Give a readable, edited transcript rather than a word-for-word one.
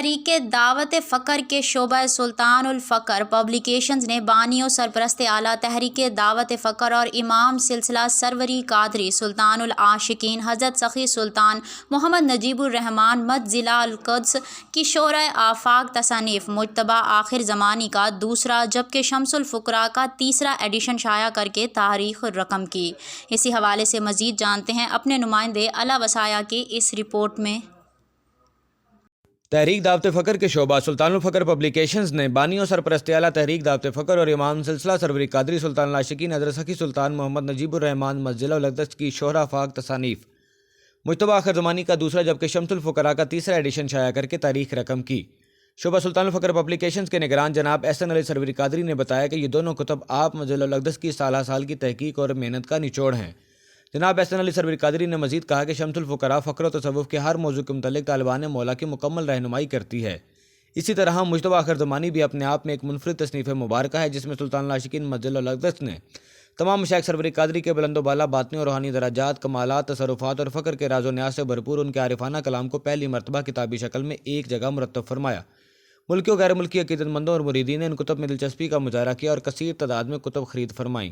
تحریک دعوت فقر کے شعبہ سلطان الفقر پبلیکیشنز نے بانی و سرپرست اعلیٰ تحریک دعوت فقر اور امام سلسلہ سروری قادری سلطان العاشقین حضرت سخی سلطان محمد نجیب الرحمن مد ضلع القدس کی شورۂ آفاق تصانیف مجتبی آخر زمانی کا دوسرا جبکہ شمس الفقراء کا تیسرا ایڈیشن شائع کر کے تاریخ رقم کی۔ اسی حوالے سے مزید جانتے ہیں اپنے نمائندے اعلیٰ وصایا کی اس رپورٹ میں۔ تحریک دعوت فقر کے شعبہ سلطان الفقر پبلیکیشنز نے بانی و سرپرست اعلیٰ تحریک دعوت فقر اور امام سلسلہ سروری قادری سلطان العاشقین حضرت سخی سلطان محمد نجیب الرحمن مد ضلع الاقدس کی شورۂ آفاق تصانیف مجتبی آخر زمانی کا دوسرا جبکہ شمس الفقراء کا تیسرا ایڈیشن شائع کر کے تاریخ رقم کی۔ شعبہ سلطان الفقر پبلیکیشنز کے نگران جناب احسن علی سروری قادری نے بتایا کہ یہ دونوں کتب آپ مد ضلع الاقدس کی سالہ سال کی تحقیق اور محنت کا نچوڑ ہیں۔ جناب احسن علی سروری قادری نے مزید کہا کہ شمس الفقراء فقر و تصوف کے ہر موضوع کے متعلق طالبان مولا کی مکمل رہنمائی کرتی ہے۔ اسی طرح مجتبی آخر زمانی بھی اپنے آپ میں ایک منفرد تصنیف مبارکہ ہے جس میں سلطان العاشقین مد ضلع الاقدس نے تمام مشائخ سروری قادری کے بلند و بالا باطنی اور روحانی درجات، کمالات، تصرفات اور فقر کے راز و نیاز سے بھرپور ان کے عارفانہ کلام کو پہلی مرتبہ کتابی شکل میں ایک جگہ مرتب فرمایا۔ ملکی و غیر ملکی عقیدت مندوں اور مریدین نے ان کتب میں دلچسپی کا مظاہرہ کیا اور کثیر تعداد میں کتب خرید فرمائیں۔